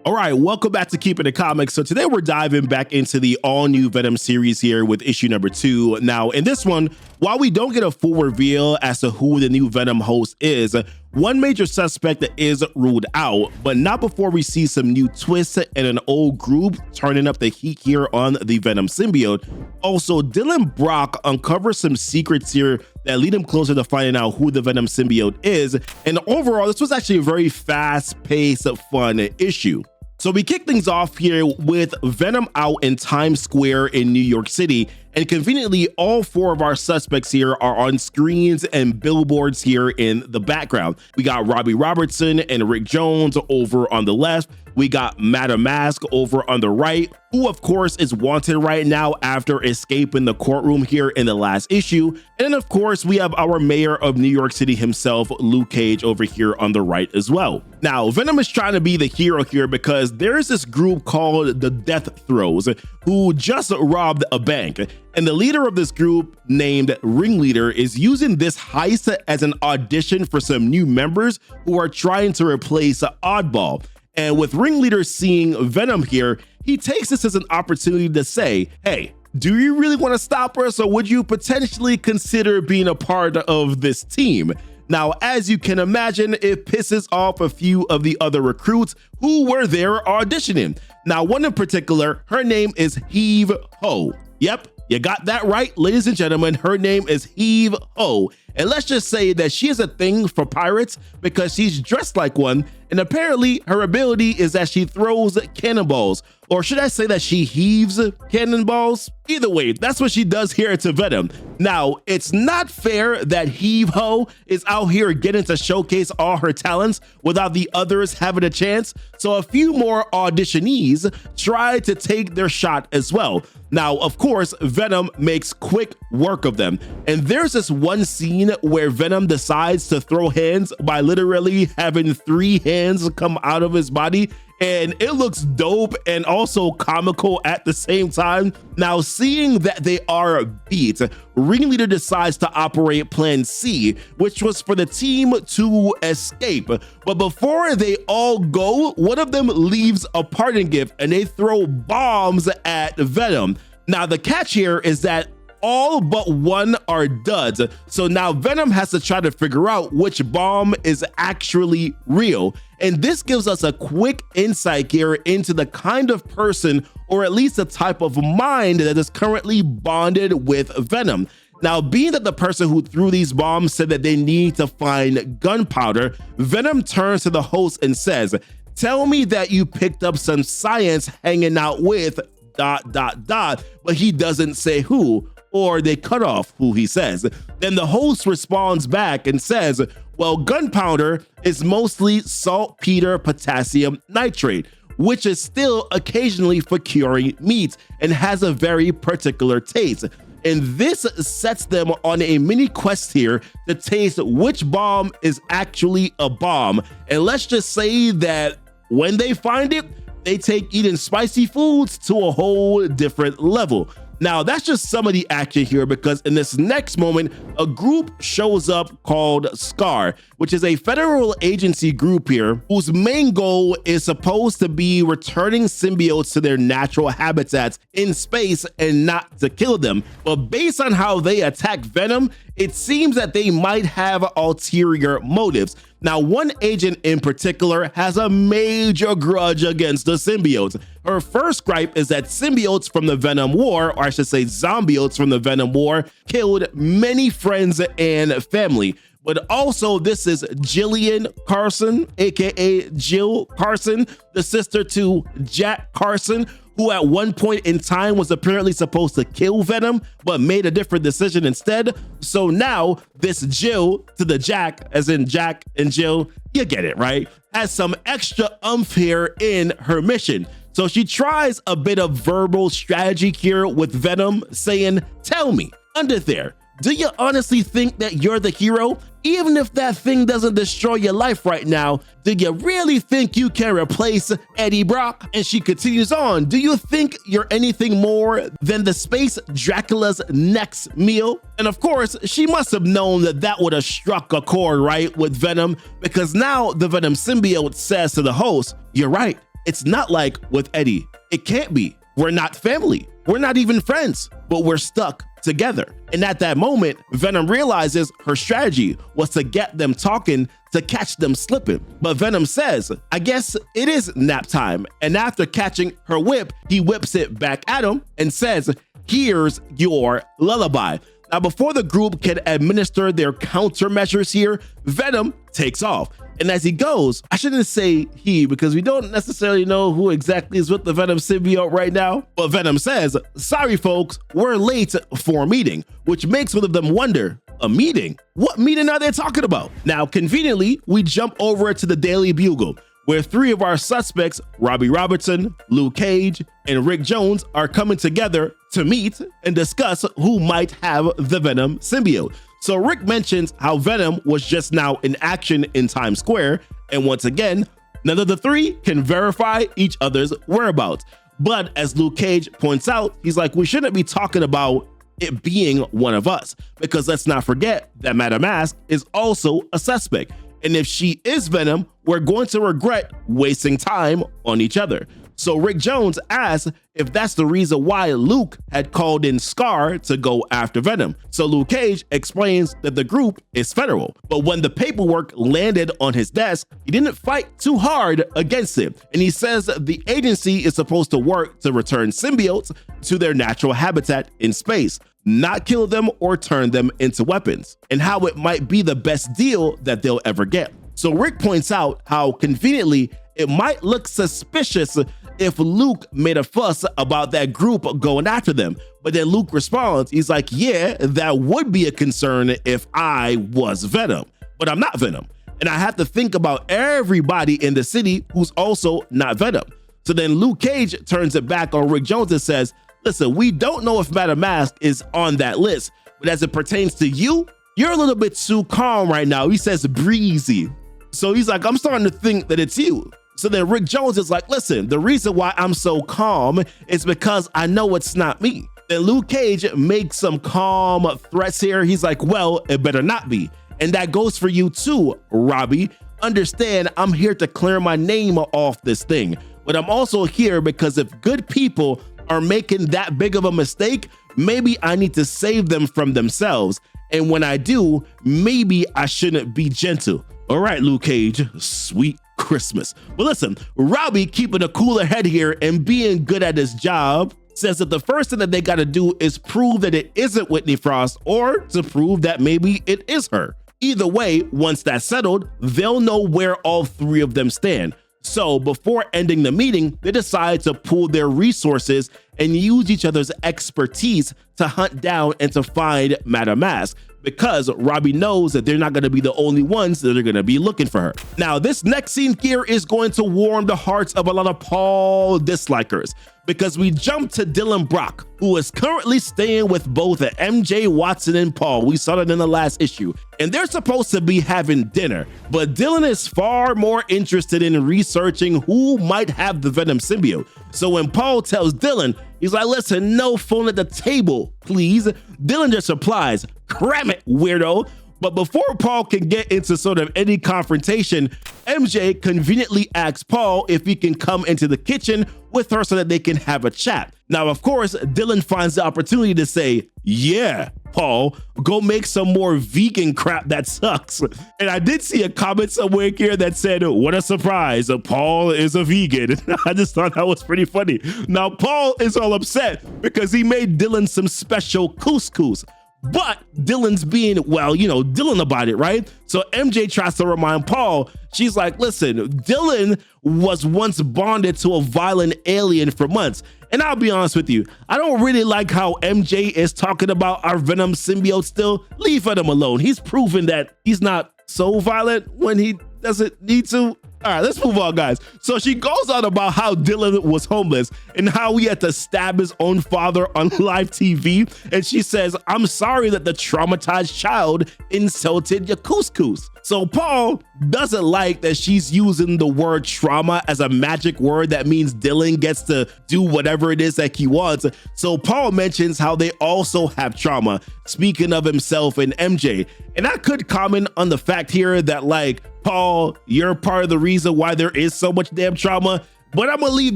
All right, welcome back to Keepin the Comics. So today we're diving back into the all-new Venom series here with issue number 2. Now, in this one, while we don't get a full reveal as to who the new Venom host is, one major suspect is ruled out, but not before we see some new twists and an old group turning up the heat here on the Venom Symbiote. Also, Dylan Brock uncovers some secrets here that lead him closer to finding out who the Venom Symbiote is. And overall, this was actually a very fast-paced, fun issue. So we kick things off here with Venom out in Times Square in New York City, and conveniently all 4 of our suspects here are on screens and billboards here in the background. We got Robbie Robertson and Rick Jones over on the left. We got Madam Mask over on the right, who of course is wanted right now after escaping the courtroom here in the last issue. And then of course we have our mayor of New York City himself, Luke Cage, over here on the right as well. Now, Venom is trying to be the hero here because there's this group called the Death Throes who just robbed a bank. And the leader of this group, named Ringleader, is using this heist as an audition for some new members who are trying to replace Oddball. And with Ringleader seeing Venom here, he takes this as an opportunity to say, hey, do you really want to stop us, or would you potentially consider being a part of this team? Now, as you can imagine, it pisses off a few of the other recruits who were there auditioning. Now, one in particular, her name is Heave Ho. Yep, you got that right, ladies and gentlemen. Her name is Heave Ho. And let's just say that she has a thing for pirates because she's dressed like one. And apparently her ability is that she throws cannonballs. Or should I say that she heaves cannonballs? Either way, that's what she does here to Venom. Now, it's not fair that Heave Ho is out here getting to showcase all her talents without the others having a chance. So a few more auditionees try to take their shot as well. Now, of course, Venom makes quick work of them. And there's this one scene where Venom decides to throw hands by literally having 3 hands come out of his body. And it looks dope and also comical at the same time. Now, seeing that they are beat, Ringleader decides to operate Plan C, which was for the team to escape. But before they all go, one of them leaves a parting gift and they throw bombs at Venom. Now, the catch here is that all but one are duds. So now Venom has to try to figure out which bomb is actually real. And this gives us a quick insight here into the kind of person, or at least the type of mind, that is currently bonded with Venom. Now, being that the person who threw these bombs said that they need to find gunpowder, Venom turns to the host and says, "Tell me that you picked up some science hanging out with ... but he doesn't say who, or they cut off who he says. Then the host responds back and says, well, gunpowder is mostly saltpeter potassium nitrate, which is still occasionally for curing meat and has a very particular taste. And this sets them on a mini quest here to taste which bomb is actually a bomb. And let's just say that when they find it, they take eating spicy foods to a whole different level. Now, that's just some of the action here, because in this next moment, a group shows up called SCAR, which is a federal agency group here whose main goal is supposed to be returning symbiotes to their natural habitats in space and not to kill them. But based on how they attack Venom, it seems that they might have ulterior motives. Now, one agent in particular has a major grudge against the symbiotes. Her first gripe is that symbiotes from the Venom War, or I should say zombiotes from the Venom War, killed many friends and family. But also, this is Jillian Carson, aka Jill Carson, the sister to Jack Carson, who at one point in time was apparently supposed to kill Venom, but made a different decision instead. So now this Jill to the Jack, as in Jack and Jill, you get it, right? Has some extra oomph here in her mission. So she tries a bit of verbal strategy here with Venom, saying, tell me, under there, do you honestly think that you're the hero? Even if that thing doesn't destroy your life right now, do you really think you can replace Eddie Brock? And she continues on, do you think you're anything more than the space Dracula's next meal? And of course, she must have known that that would have struck a chord, right, with Venom, because now the Venom symbiote says to the host, you're right. It's not like with Eddie. It can't be. We're not family. We're not even friends, but we're stuck together. And at that moment, Venom realizes her strategy was to get them talking to catch them slipping. But Venom says, I guess it is nap time. And after catching her whip, he whips it back at him and says, here's your lullaby. Now, before the group can administer their countermeasures here, Venom takes off. And as he goes, I shouldn't say he because we don't necessarily know who exactly is with the Venom symbiote right now. But Venom says, sorry folks, we're late for a meeting, which makes one of them wonder, a meeting? What meeting are they talking about? Now, conveniently, we jump over to the Daily Bugle, where three of our suspects, Robbie Robertson, Luke Cage, and Rick Jones, are coming together to meet and discuss who might have the Venom symbiote. So Rick mentions how Venom was just now in action in Times Square, and once again, none of the three can verify each other's whereabouts. But as Luke Cage points out, he's like, we shouldn't be talking about it being one of us, because let's not forget that Madame Mask is also a suspect. And if she is Venom, we're going to regret wasting time on each other. So Rick Jones asks if that's the reason why Luke had called in Scar to go after Venom. So Luke Cage explains that the group is federal, but when the paperwork landed on his desk, he didn't fight too hard against it. And he says the agency is supposed to work to return symbiotes to their natural habitat in space, not kill them or turn them into weapons, and how it might be the best deal that they'll ever get. So Rick points out how conveniently it might look suspicious if Luke made a fuss about that group going after them. But then Luke responds, he's like, yeah, that would be a concern if I was Venom, but I'm not Venom. And I have to think about everybody in the city who's also not Venom. So then Luke Cage turns it back on Rick Jones and says, listen, we don't know if Madame Mask is on that list, but as it pertains to you, you're a little bit too calm right now. He says breezy. So he's like, I'm starting to think that it's you. So then Rick Jones is like, listen, the reason why I'm so calm is because I know it's not me. Then Luke Cage makes some calm threats here. He's like, well, it better not be. And that goes for you too, Robbie. Understand, I'm here to clear my name off this thing. But I'm also here because if good people are making that big of a mistake, maybe I need to save them from themselves. And when I do, maybe I shouldn't be gentle. All right, Luke Cage, sweet Christmas. But listen, Robbie, keeping a cooler head here and being good at his job, says that the first thing that they got to do is prove that it isn't Whitney Frost, or to prove that maybe it is her. Either way, once that's settled, they'll know where all three of them stand. So before ending the meeting, they decide to pool their resources and use each other's expertise to hunt down and to find Madame Mask, because Robbie knows that they're not going to be the only ones that are going to be looking for her. Now, this next scene here is going to warm the hearts of a lot of Paul dislikers, because we jump to Dylan Brock, who is currently staying with both MJ Watson and Paul. We saw that in the last issue, and they're supposed to be having dinner, but Dylan is far more interested in researching who might have the Venom symbiote. So when Paul tells Dylan, he's like, listen, no phone at the table, please. Dylan just replies, cram it, weirdo. But before Paul can get into sort of any confrontation, MJ conveniently asks Paul if he can come into the kitchen with her so that they can have a chat. Now, of course, Dylan finds the opportunity to say, yeah, Paul, go make some more vegan crap that sucks. And I did see a comment somewhere here that said, what a surprise, Paul is a vegan. I just thought that was pretty funny. Now, Paul is all upset because he made Dylan some special couscous. But Dylan's being, well, you know, Dylan about it, right? So MJ tries to remind Paul, she's like, listen, Dylan was once bonded to a violent alien for months. And I'll be honest with you, I don't really like how MJ is talking about our Venom symbiote still. Leave Venom alone. He's proven that he's not so violent when he doesn't need to. All right, let's move on, guys. So she goes on about how Dylan was homeless and how he had to stab his own father on live TV. And she says, I'm sorry that the traumatized child insulted your couscous. So Paul doesn't like that she's using the word trauma as a magic word that means Dylan gets to do whatever it is that he wants. So Paul mentions how they also have trauma, speaking of himself and MJ. And I could comment on the fact here that, like, Paul, you're part of the reason why there is so much damn trauma. but I'm gonna leave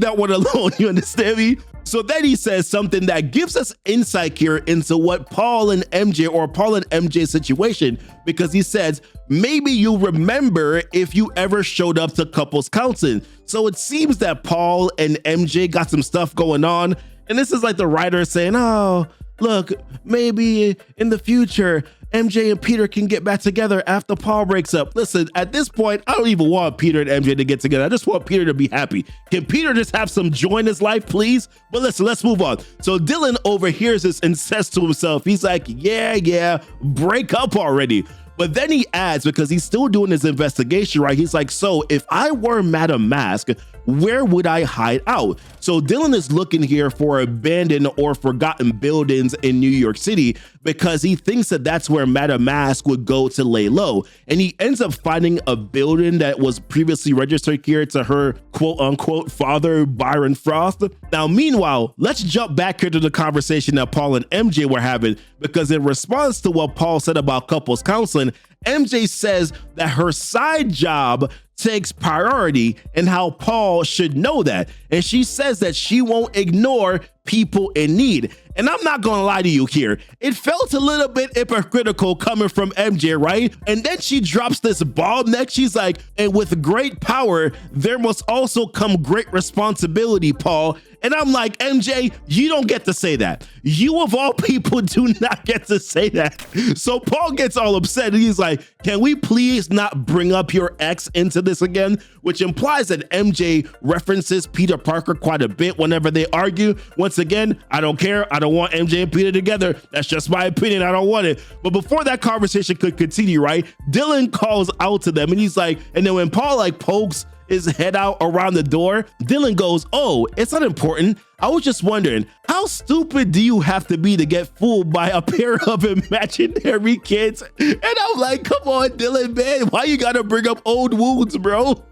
that one alone. You understand me? So then he says something that gives us insight here into what Paul and MJ, or Paul and MJ's situation, because he says, maybe you remember if you ever showed up to couples counseling. So it seems that Paul and MJ got some stuff going on. And this is like the writer saying, oh, look, maybe in the future, MJ and Peter can get back together after Paul breaks up. Listen, at this point, I don't even want Peter and MJ to get together. I just want Peter to be happy. Can Peter just have some joy in his life, please? But listen, let's move on. So Dylan overhears this and says to himself, he's like, yeah, break up already. But then he adds, because he's still doing his investigation, right? He's like, so if I were Madame Mask, where would I hide out? So Dylan is looking here for abandoned or forgotten buildings in New York City because he thinks that that's where Madame Mask would go to lay low. And he ends up finding a building that was previously registered here to her quote unquote father, Byron Frost. Now, meanwhile, let's jump back here to the conversation that Paul and MJ were having, because in response to what Paul said about couples counseling, MJ says that her side job takes priority and how Paul should know that. And she says that she won't ignore people in need. And I'm not gonna lie to you here, it felt a little bit hypocritical coming from MJ, right? And then she drops this bomb next. She's like, and with great power, there must also come great responsibility, Paul. And I'm like, MJ, you don't get to say that. You of all people do not get to say that. So Paul gets all upset and he's like, can we please not bring up your ex into this again? Which implies that MJ references Peter Parker quite a bit whenever they argue. Once again, I don't care. I don't want MJ and Peter together. That's just my opinion. I don't want it. But before that conversation could continue, right, Dylan calls out to them and he's like, and then when Paul like pokes his head out around the door, Dylan goes, oh, it's not important. I was just wondering, how stupid do you have to be to get fooled by a pair of imaginary kids? And I'm like, come on, Dylan, man, why you gotta bring up old wounds, bro?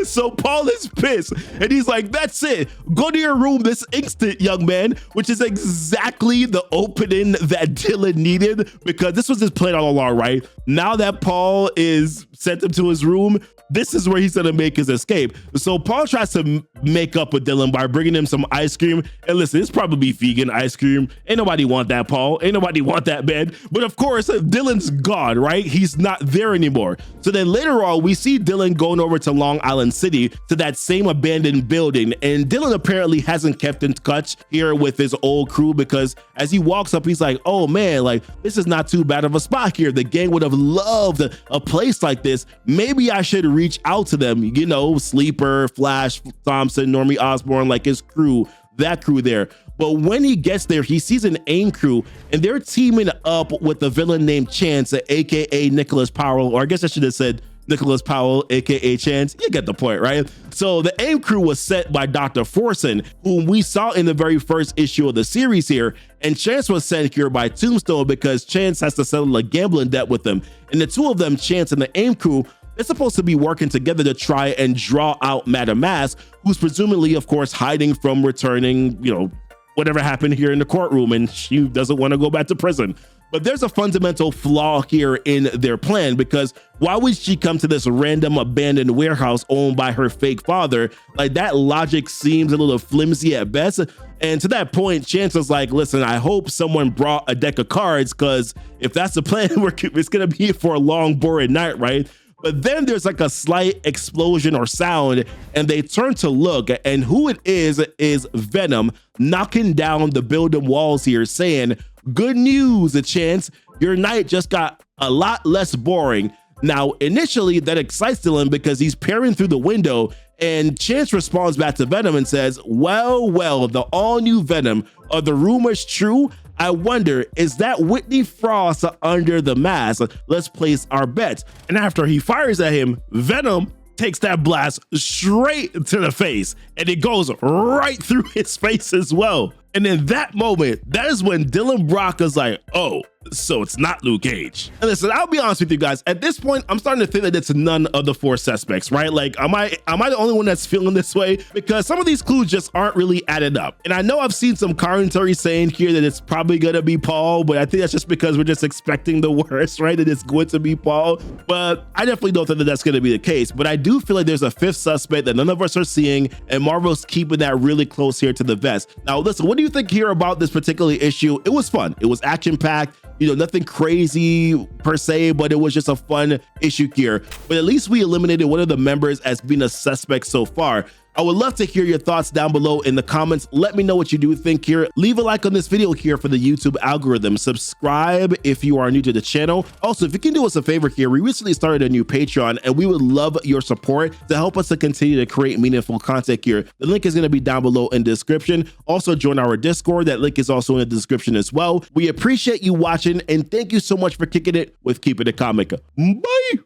So Paul is pissed and he's like, that's it. Go to your room this instant, young man, which is exactly the opening that Dylan needed, because this was his plan all along, right? Now that Paul is sent him to his room, this is where he's gonna make his escape. So Paul tries to make up with Dylan by bringing him some ice cream. And listen, it's probably vegan ice cream. Ain't nobody want that, Paul. Ain't nobody want that, man. But of course, Dylan's gone, right? He's not there anymore. So then later on, we see Dylan going over to Long Island City to that same abandoned building. And Dylan apparently hasn't kept in touch here with his old crew, because as he walks up, he's like, oh man, like this is not too bad of a spot here. The gang would have loved a place like this. Maybe I should reach out to them, you know, Sleeper, Flash Thompson, Normie Osborn, like his crew, that crew there. But when he gets there, he sees an AIM crew and they're teaming up with a villain named Chance, aka Nicholas Powell, or I guess I should have said Nicholas Powell, aka Chance. You get the point, right? So the AIM crew was sent by Dr. Forson, whom we saw in the very first issue of the series here, and Chance was sent here by Tombstone because Chance has to settle a gambling debt with them. And the two of them, Chance and the AIM crew, they're supposed to be working together to try and draw out Madame Mask, who's presumably, of course, hiding from returning, you know, whatever happened here in the courtroom, and she doesn't want to go back to prison. But there's a fundamental flaw here in their plan, because why would she come to this random abandoned warehouse owned by her fake father? Like, that logic seems a little flimsy at best. And to that point, Chance was like, listen, I hope someone brought a deck of cards, because if that's the plan, it's going to be for a long, boring night, right? But then there's like a slight explosion or sound, and they turn to look, and who it is Venom knocking down the building walls here, saying, good news, Chance, your night just got a lot less boring. Now, initially that excites Dylan because he's peering through the window, and Chance responds back to Venom and says, well, the all-new Venom, are the rumors true? I wonder, is that Whitney Frost under the mask? Let's place our bets. And after he fires at him, Venom takes that blast straight to the face, and it goes right through his face as well. And in that moment, that is when Dylan Brock is like, oh, So it's not Luke Cage. And listen, I'll be honest with you guys, at this point, I'm starting to think that it's none of the 4 suspects, right? Like, am I the only one that's feeling this way? Because some of these clues just aren't really added up. And I know I've seen some commentary saying here that it's probably gonna be Paul, but I think that's just because we're just expecting the worst, right? That it's going to be Paul. But I definitely don't think that that's gonna be the case. But I do feel like there's a 5th suspect that none of us are seeing, and Marvel's keeping that really close here to the vest. Now, listen, what do you think here about this particular issue? It was fun. It was action-packed. You know, nothing crazy per se, but it was just a fun issue here. But at least we eliminated one of the members as being a suspect so far. I would love to hear your thoughts down below in the comments. Let me know what you do think here. Leave a like on this video here for the YouTube algorithm. Subscribe if you are new to the channel. Also, if you can do us a favor here, we recently started a new Patreon and we would love your support to help us to continue to create meaningful content here. The link is going to be down below in the description. Also, join our Discord. That link is also in the description as well. We appreciate you watching and thank you so much for kicking it with Keepin' It Comic. Bye!